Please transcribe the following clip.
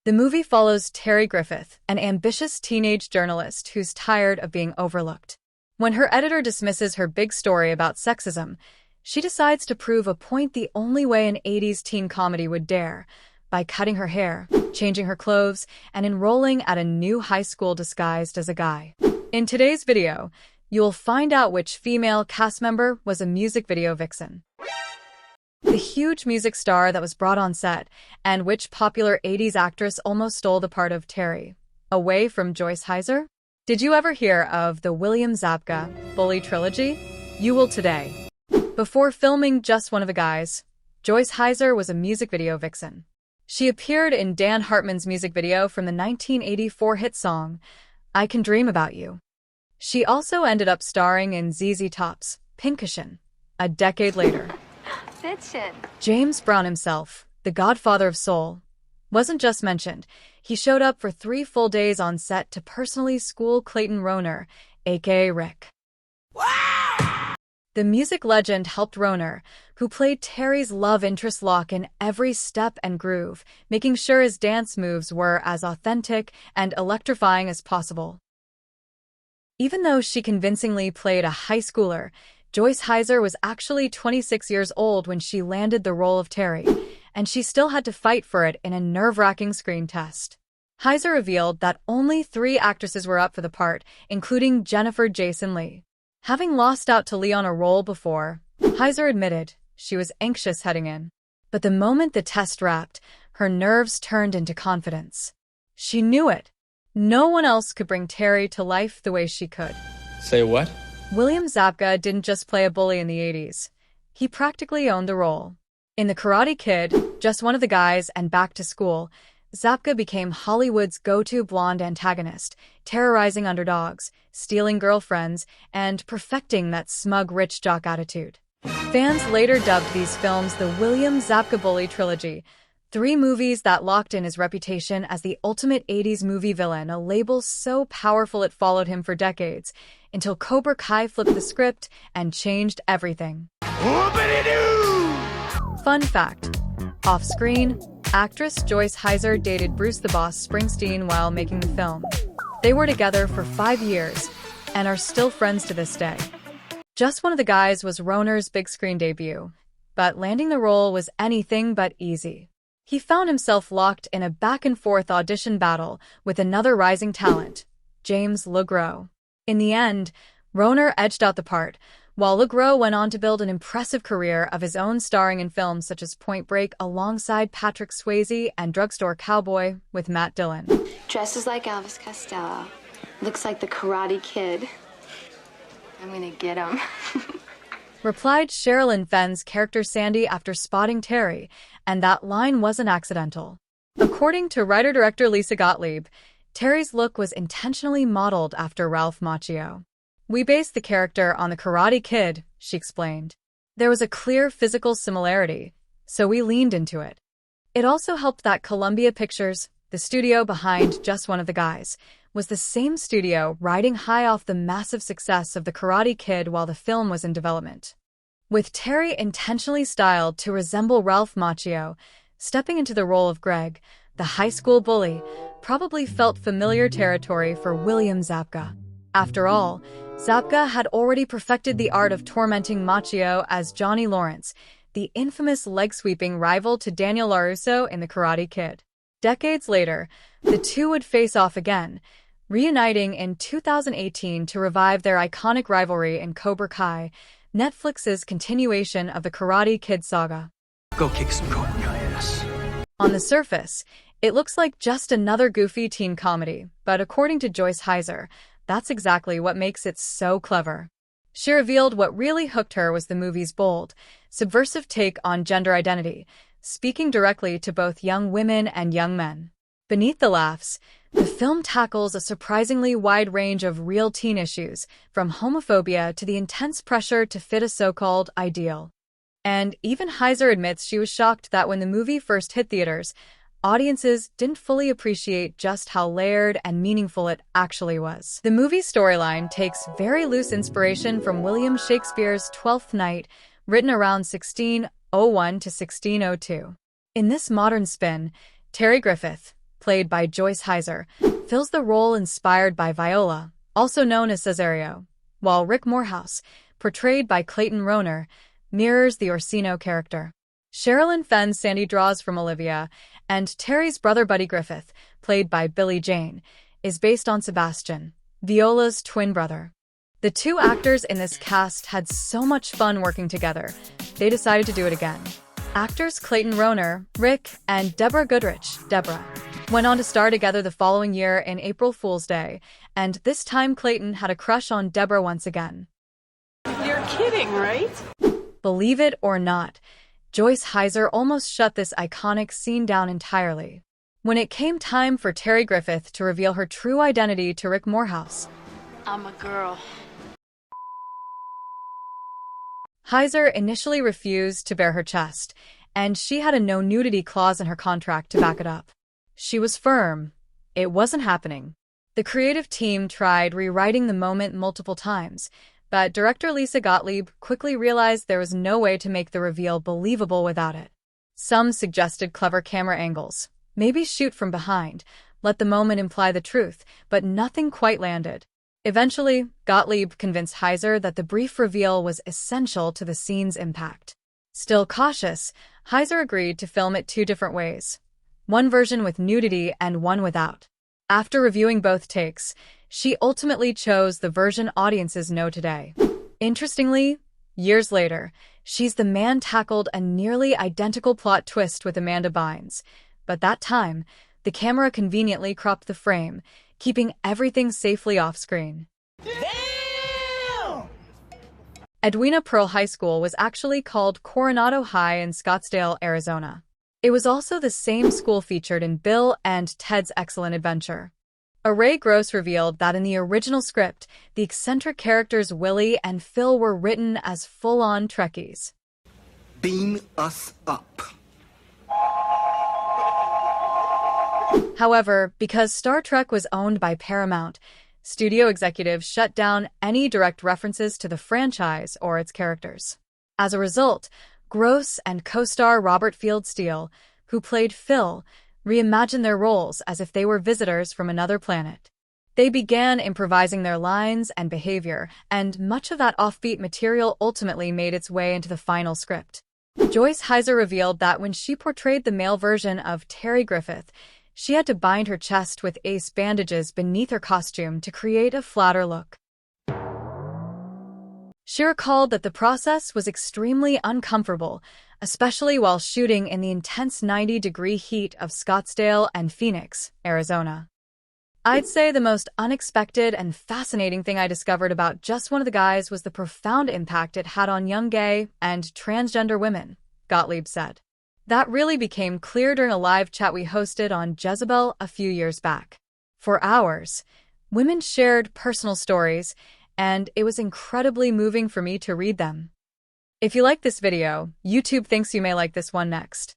The movie follows Terry Griffith, an ambitious teenage journalist who's tired of being overlooked. When her editor dismisses her big story about sexism, she decides to prove a point the only way an 80s teen comedy would dare, by cutting her hair, changing her clothes, and enrolling at a new high school disguised as a guy. In today's video, you'll find out which female cast member was a music video vixen, the huge music star that was brought on set, and which popular 80s actress almost stole the part of Terry, away from Joyce Hyser. Did you ever hear of the William Zabka bully trilogy? You will today. Before filming Just One of the Guys, Joyce Hyser was a music video vixen. She appeared in Dan Hartman's music video from the 1984 hit song, I Can Dream About You. She also ended up starring in ZZ Top's Pincushion a decade later. Vixen. James Brown himself, the godfather of soul, wasn't just mentioned. He showed up for 3 full days on set to personally school Clayton Rohner, aka Rick. Wow! The music legend helped Rohner, who played Terry's love interest, lock in every step and groove, making sure his dance moves were as authentic and electrifying as possible. Even though she convincingly played a high schooler, Joyce Hyser was actually 26 years old when she landed the role of Terry, and she still had to fight for it in a nerve-wracking screen test. Hyser revealed that only 3 actresses were up for the part, including Jennifer Jason Leigh. Having lost out to Leigh on a role before, Hyser admitted she was anxious heading in. But the moment the test wrapped, her nerves turned into confidence. She knew it. No one else could bring Terry to life the way she could. Say what? William Zabka didn't just play a bully in the 80s. He practically owned the role. In The Karate Kid, Just One of the Guys, and Back to School, Zabka became Hollywood's go-to blonde antagonist, terrorizing underdogs, stealing girlfriends, and perfecting that smug rich jock attitude. Fans later dubbed these films the William Zabka Bully Trilogy, 3 movies that locked in his reputation as the ultimate 80s movie villain, a label so powerful it followed him for decades, until Cobra Kai flipped the script and changed everything. Fun fact: off-screen, actress Joyce Hyser dated Bruce the Boss Springsteen while making the film. They were together for 5 years and are still friends to this day. Just One of the Guys was Rohner's big screen debut, but landing the role was anything but easy. He found himself locked in a back-and-forth audition battle with another rising talent, James LeGros. In the end, Rohner edged out the part, while LeGros went on to build an impressive career of his own, starring in films such as Point Break alongside Patrick Swayze and Drugstore Cowboy with Matt Dillon. Dresses like Elvis Costello. Looks like the Karate Kid. I'm gonna get him. Replied Sherilyn Fenn's character Sandy after spotting Terry, and that line wasn't accidental. According to writer-director Lisa Gottlieb, Terry's look was intentionally modeled after Ralph Macchio. We based the character on the Karate Kid, she explained. There was a clear physical similarity, so we leaned into it. It also helped that Columbia Pictures, the studio behind Just One of the Guys, was the same studio riding high off the massive success of The Karate Kid while the film was in development. With Terry intentionally styled to resemble Ralph Macchio, stepping into the role of Greg, the high school bully, probably felt familiar territory for William Zabka. After all, Zabka had already perfected the art of tormenting Macchio as Johnny Lawrence, the infamous leg-sweeping rival to Daniel LaRusso in The Karate Kid. Decades later, the two would face off again, reuniting in 2018 to revive their iconic rivalry in Cobra Kai, Netflix's continuation of the Karate Kid saga. Go kick some Cobra Kai ass. On the surface, it looks like just another goofy teen comedy, but according to Joyce Hyser, that's exactly what makes it so clever. She revealed what really hooked her was the movie's bold, subversive take on gender identity, speaking directly to both young women and young men. Beneath the laughs, the film tackles a surprisingly wide range of real teen issues, from homophobia to the intense pressure to fit a so-called ideal. And even Hyser admits she was shocked that when the movie first hit theaters, audiences didn't fully appreciate just how layered and meaningful it actually was. The movie's storyline takes very loose inspiration from William Shakespeare's Twelfth Night, written around 1601 to 1602. In this modern spin, Terry Griffith, played by Joyce Hyser, fills the role inspired by Viola, also known as Cesario, while Rick Morehouse, portrayed by Clayton Rohner, mirrors the Orsino character. Sherilyn Fenn's Sandy draws from Olivia, and Terry's brother Buddy Griffith, played by Billy Jayne, is based on Sebastian, Viola's twin brother. The two actors in this cast had so much fun working together, they decided to do it again. Actors Clayton Rohner, Rick, and Deborah Goodrich, Deborah, went on to star together the following year in April Fool's Day, and this time Clayton had a crush on Deborah once again. You're kidding, right? Believe it or not, Joyce Hyser almost shut this iconic scene down entirely. When it came time for Terry Griffith to reveal her true identity to Rick Morehouse, I'm a girl. Hyser initially refused to bare her chest, and she had a no-nudity clause in her contract to back it up. She was firm. It wasn't happening. The creative team tried rewriting the moment multiple times, but director Lisa Gottlieb quickly realized there was no way to make the reveal believable without it. Some suggested clever camera angles, maybe shoot from behind, let the moment imply the truth, but nothing quite landed. Eventually, Gottlieb convinced Hyser that the brief reveal was essential to the scene's impact. Still cautious, Hyser agreed to film it two different ways, one version with nudity and one without. After reviewing both takes, she ultimately chose the version audiences know today. Interestingly, years later, She's the Man tackled a nearly identical plot twist with Amanda Bynes, but that time, the camera conveniently cropped the frame, keeping everything safely off-screen. Damn! Edwina Pearl High School was actually called Coronado High in Scottsdale, Arizona. It was also the same school featured in Bill and Ted's Excellent Adventure. Ray Gross revealed that in the original script, the eccentric characters Willie and Phil were written as full-on Trekkies. Beam us up. However, because Star Trek was owned by Paramount, studio executives shut down any direct references to the franchise or its characters. As a result, Gross and co-star Robert Field Steele, who played Phil, reimagined their roles as if they were visitors from another planet. They began improvising their lines and behavior, and much of that offbeat material ultimately made its way into the final script. Joyce Hyser revealed that when she portrayed the male version of Terry Griffith, she had to bind her chest with ace bandages beneath her costume to create a flatter look. She recalled that the process was extremely uncomfortable, especially while shooting in the intense 90-degree heat of Scottsdale and Phoenix, Arizona. I'd say the most unexpected and fascinating thing I discovered about just one of the guys was the profound impact it had on young gay and transgender women, Gottlieb said. That really became clear during a live chat we hosted on Jezebel a few years back. For hours, women shared personal stories, and it was incredibly moving for me to read them. If you like this video, YouTube thinks you may like this one next.